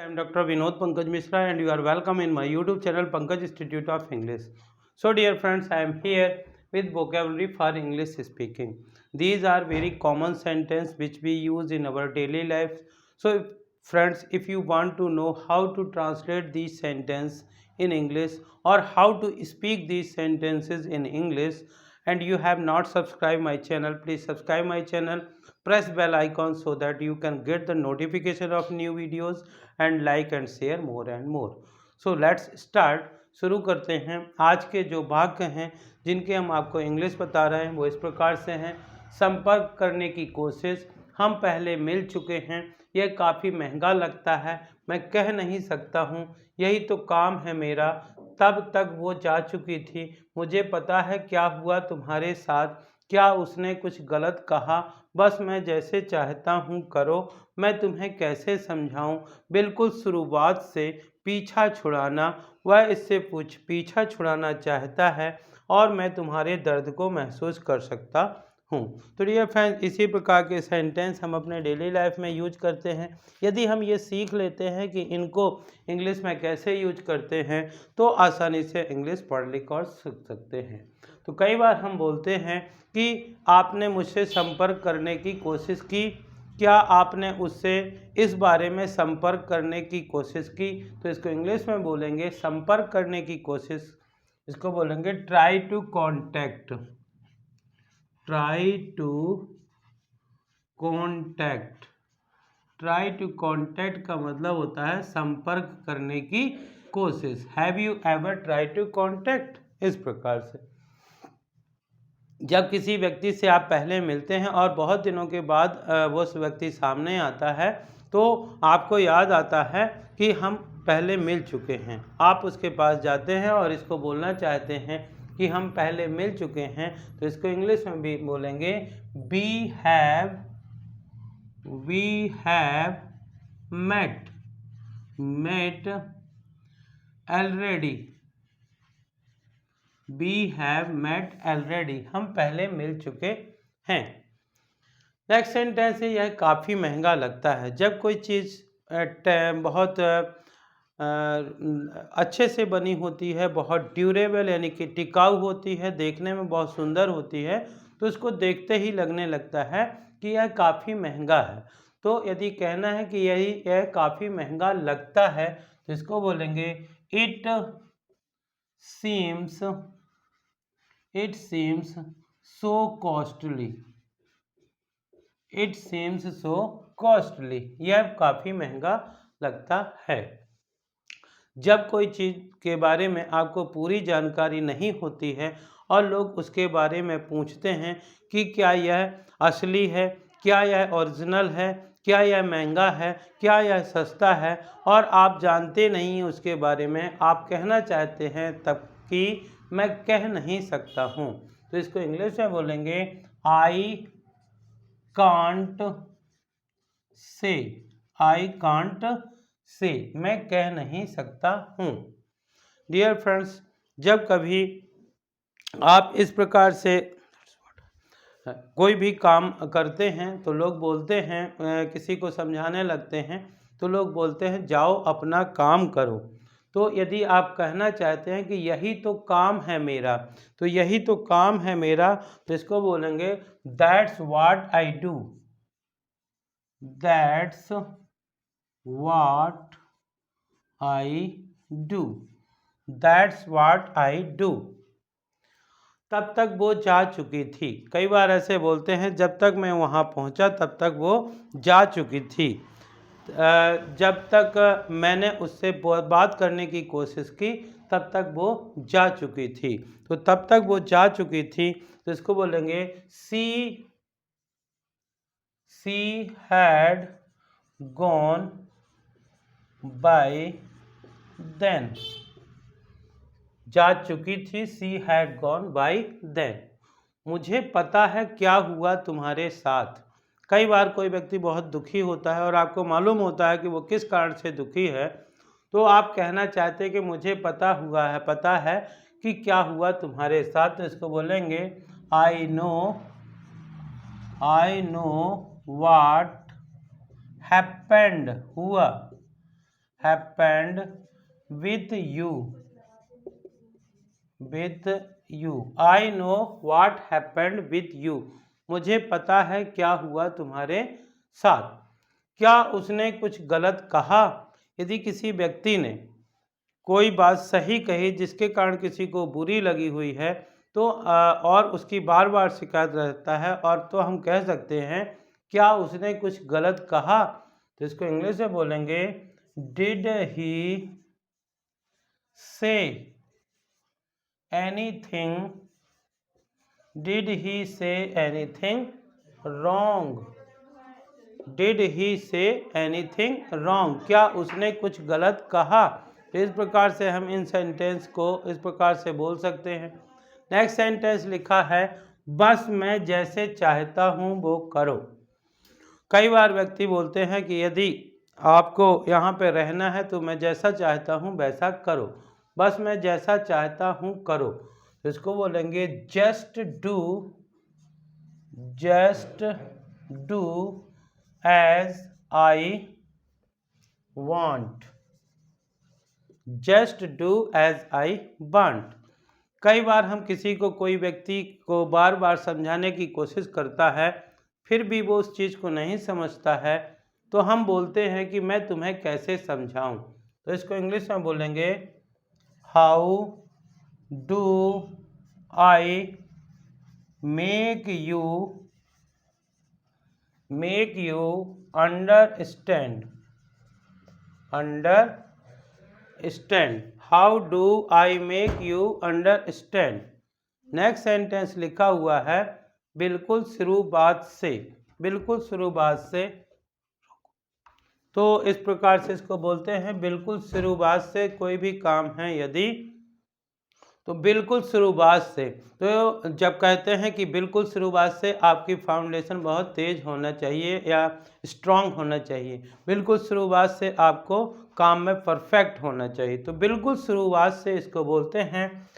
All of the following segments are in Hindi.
I am Dr. Vinod Pankaj Mishra and you are welcome in my YouTube channel Pankaj Institute of English. So dear friends, I am here with vocabulary for English speaking. These are very common sentences which we use in our daily life. So friends, if you want to know how to translate these sentences in English or how to speak these sentences in English and you have not subscribed my channel, please subscribe my channel, press bell icon so that you can get the notification of new videos and like and share more and more. So let's start. शुरू करते हैं। आज के जो वाक्य हैं जिनके हम आपको इंग्लिश बता रहे हैं वो इस प्रकार से हैं। संपर्क करने की कोशिश, हम पहले मिल चुके हैं, यह काफ़ी महंगा लगता है, मैं कह नहीं सकता हूँ, यही तो काम है मेरा, तब तक वो जा चुकी थी, मुझे पता है क्या हुआ तुम्हारे साथ, क्या उसने कुछ गलत कहा, बस मैं जैसे चाहता हूँ करो, मैं तुम्हें कैसे समझाऊँ, बिल्कुल शुरुआत से पीछा छुड़ाना, वह इससे पीछा छुड़ाना चाहता है और मैं तुम्हारे दर्द को महसूस कर सकता हूँ। तो डियर फ्रेंड्स, इसी प्रकार के सेंटेंस हम अपने डेली लाइफ में यूज करते हैं। यदि हम ये सीख लेते हैं कि इनको इंग्लिश में कैसे यूज करते हैं तो आसानी से इंग्लिश पढ़ लिख और सीख सकते हैं। तो कई बार हम बोलते हैं कि आपने मुझसे संपर्क करने की कोशिश की, क्या आपने उससे इस बारे में संपर्क करने की कोशिश की, तो इसको इंग्लिश में बोलेंगे संपर्क करने की कोशिश, इसको बोलेंगे try to contact. Try to contact, try to contact का मतलब होता है संपर्क करने की कोशिश। Have you ever try to contact, इस प्रकार से जब किसी व्यक्ति से आप पहले मिलते हैं और बहुत दिनों के बाद वो उस व्यक्ति सामने आता है तो आपको याद आता है कि हम पहले मिल चुके हैं, आप उसके पास जाते हैं और इसको बोलना चाहते हैं कि हम पहले मिल चुके हैं, तो इसको इंग्लिश में भी बोलेंगे we have met already. We have met already, हम पहले मिल चुके हैं। नेक्स्ट सेंटेंस है यह काफ़ी महंगा लगता है। जब कोई चीज़ बहुत अच्छे से बनी होती है, बहुत ड्यूरेबल यानी कि टिकाऊ होती है, देखने में बहुत सुंदर होती है, तो उसको देखते ही लगने लगता है कि यह काफ़ी महंगा है। तो यदि कहना है कि यह काफ़ी महंगा लगता है तो इसको बोलेंगे it seems so costly। It seems so costly, यह काफ़ी महंगा लगता है। जब कोई चीज़ के बारे में आपको पूरी जानकारी नहीं होती है और लोग उसके बारे में पूछते हैं कि क्या यह असली है, क्या यह ओरिजिनल है, क्या यह महंगा है, क्या यह सस्ता है, और आप जानते नहीं उसके बारे में, आप कहना चाहते हैं तब कि मैं कह नहीं सकता हूँ, तो इसको इंग्लिश में बोलेंगे आई कांट से, मैं कह नहीं सकता हूँ। डियर फ्रेंड्स, जब कभी आप इस प्रकार से कोई भी काम करते हैं तो लोग बोलते हैं, किसी को समझाने लगते हैं तो लोग बोलते हैं जाओ अपना काम करो। तो यदि आप कहना चाहते हैं कि यही तो काम है मेरा, तो यही तो काम है मेरा, तो इसको बोलेंगे that's what I do. That's what I do. That's what I do. तब तक वो जा चुकी थी। कई बार ऐसे बोलते हैं जब तक मैं वहाँ पहुँचा तब तक वो जा चुकी थी। जब तक मैंने उससे बात करने की कोशिश की तब तक वो जा चुकी थी। तो तब तक वो जा चुकी थी तो इसको बोलेंगे she had gone by then. जा चुकी थी, she had gone by then. मुझे पता है क्या हुआ तुम्हारे साथ। कई बार कोई व्यक्ति बहुत दुखी होता है और आपको मालूम होता है कि वो किस कारण से दुखी है, तो आप कहना चाहते हैं कि मुझे पता है कि क्या हुआ तुम्हारे साथ, तो इसको बोलेंगे आई know what happened. Happened with you, with you. I know what happened with you, मुझे पता है क्या हुआ तुम्हारे साथ। क्या उसने कुछ गलत कहा? यदि किसी व्यक्ति ने कोई बात सही कही जिसके कारण किसी को बुरी लगी हुई है तो और उसकी बार बार शिकायत रहता है, और तो हम कह सकते हैं क्या उसने कुछ गलत कहा, तो इसको इंग्लिश में बोलेंगे did he say anything, did he say anything wrong, did he say anything wrong, क्या उसने कुछ गलत कहा। तो इस प्रकार से हम इन सेंटेंस को इस प्रकार से बोल सकते हैं। नेक्स्ट सेंटेंस लिखा है बस मैं जैसे चाहता हूँ वो करो। कई बार व्यक्ति बोलते हैं कि यदि आपको यहाँ पे रहना है तो मैं जैसा चाहता हूँ वैसा करो, बस मैं जैसा चाहता हूँ करो। तो इसको बोलेंगे just do as I want, just do as I want. कई बार हम किसी को, कोई व्यक्ति को बार बार समझाने की कोशिश करता है, फिर भी वो उस चीज़ को नहीं समझता है, तो हम बोलते हैं कि मैं तुम्हें कैसे समझाऊं। तो इसको इंग्लिश में बोलेंगे how do I make you understand, how do I make you understand. Next sentence लिखा हुआ है बिल्कुल शुरुआत से, बिल्कुल शुरुआत से। तो इस प्रकार से इसको बोलते हैं बिल्कुल शुरुआत से कोई भी काम है यदि, तो बिल्कुल शुरुआत से। तो जब कहते हैं कि बिल्कुल शुरुआत से आपकी फाउंडेशन बहुत तेज होना चाहिए या स्ट्रांग होना चाहिए, बिल्कुल शुरुआत से आपको काम में परफेक्ट होना चाहिए। तो बिल्कुल शुरुआत से इसको बोलते हैं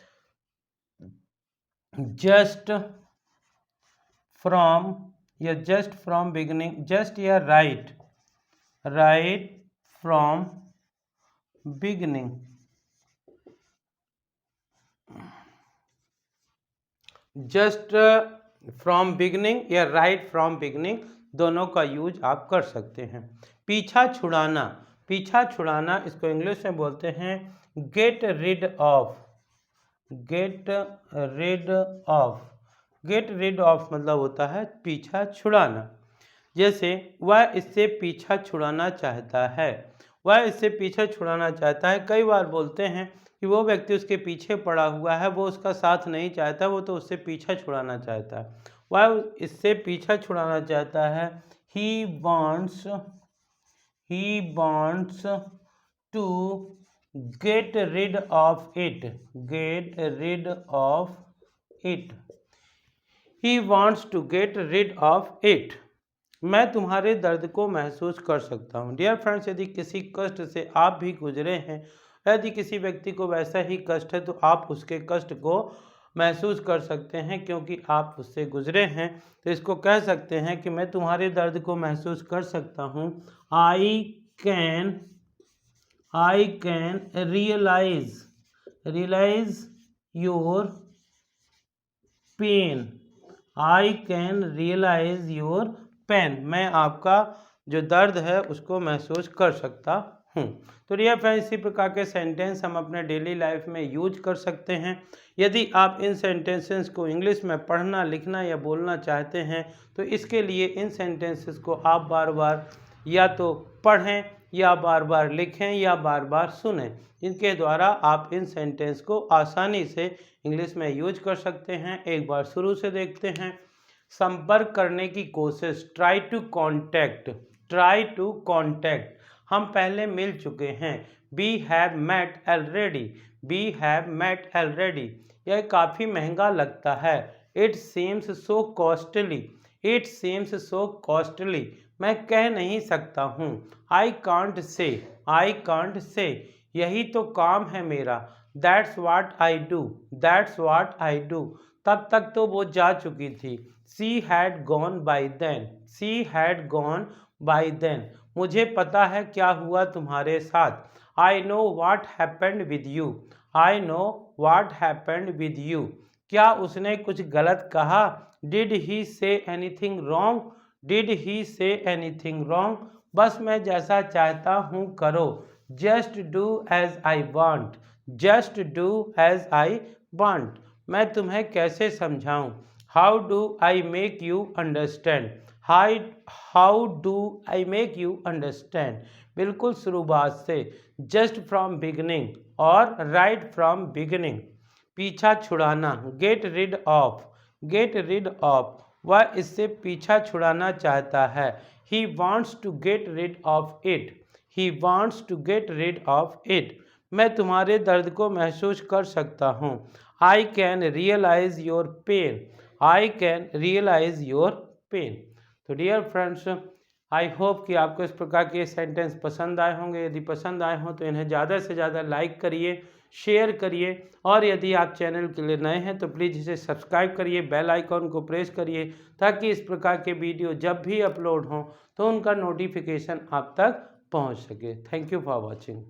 जस्ट फ्रॉम, या जस्ट फ्रॉम बिगिनिंग, जस्ट या right from beginning, just from beginning या राइट फ्रॉम बिगिनिंग, दोनों का यूज आप कर सकते हैं। पीछा छुड़ाना, पीछा छुड़ाना इसको इंग्लिश में बोलते हैं get rid of, get rid of. Get rid of मतलब होता है पीछा छुड़ाना। जैसे वह इससे पीछा छुड़ाना चाहता है, वह इससे पीछा छुड़ाना चाहता है। कई बार बोलते हैं कि वो व्यक्ति उसके पीछे पड़ा हुआ है, वो उसका साथ नहीं चाहता, वो तो उससे पीछा छुड़ाना चाहता है, वह इससे पीछा छुड़ाना चाहता है। ही wants to get rid of it, get rid of it, he wants to get rid of it। मैं तुम्हारे दर्द को महसूस कर सकता हूँ। डियर फ्रेंड्स, यदि किसी कष्ट से आप भी गुजरे हैं, यदि किसी व्यक्ति को वैसा ही कष्ट है तो आप उसके कष्ट को महसूस कर सकते हैं क्योंकि आप उससे गुजरे हैं। तो इसको कह सकते हैं कि मैं तुम्हारे दर्द को महसूस कर सकता हूँ। I can realise your pain, I can realise your pain, मैं आपका जो दर्द है उसको महसूस कर सकता हूँ। तो डियर फ्रेंड्स, इसी प्रकार के सेंटेंस हम अपने डेली लाइफ में यूज कर सकते हैं। यदि आप इन सेंटेंसेस को इंग्लिश में पढ़ना, लिखना या बोलना चाहते हैं तो इसके लिए इन सेंटेंसेस को आप बार बार या तो पढ़ें या बार बार लिखें या बार बार सुनें, जिनके द्वारा आप इन सेंटेंस को आसानी से इंग्लिश में यूज कर सकते हैं। एक बार शुरू से देखते हैं। संपर्क करने की कोशिश, try to contact, try to contact, हम पहले मिल चुके हैं। We have met already, we have met already, यह काफ़ी महंगा लगता है। It seems so costly, it seems so costly, मैं कह नहीं सकता हूँ। I can't say, I can't say, यही तो काम है मेरा। That's what I do, that's what I do, तब तक तो वो जा चुकी थी। She had gone by then, she had gone by then, मुझे पता है क्या हुआ तुम्हारे साथ। I know what happened with you. I know what happened with you. क्या उसने कुछ गलत कहा? Did he say anything wrong? Did he say anything wrong? बस मैं जैसा चाहता हूँ करो। Just do as I want. Just do as I want. मैं तुम्हें कैसे समझाऊं? How do I make you understand. How do I make you understand. बिल्कुल शुरुआत से, जस्ट फ्रॉम बिगनिंग और राइट फ्रॉम बिगनिंग। पीछा छुड़ाना, get rid of. Get rid of, वह इससे पीछा छुड़ाना चाहता है। He wants to get rid of it. He wants to get rid of it. मैं तुम्हारे दर्द को महसूस कर सकता हूँ। I can realise your pain. I can realise your pain. तो डियर फ्रेंड्स, आई होप कि आपको इस प्रकार के सेंटेंस पसंद आए होंगे। यदि पसंद आए हों तो इन्हें ज़्यादा से ज़्यादा लाइक करिए, शेयर करिए, और यदि आप चैनल के लिए नए हैं तो प्लीज़ इसे सब्सक्राइब करिए, बेल आइकॉन को प्रेस करिए, ताकि इस प्रकार के वीडियो जब भी अपलोड हों तो उनका नोटिफिकेशन आप तक पहुंच सके। Thank you for watching.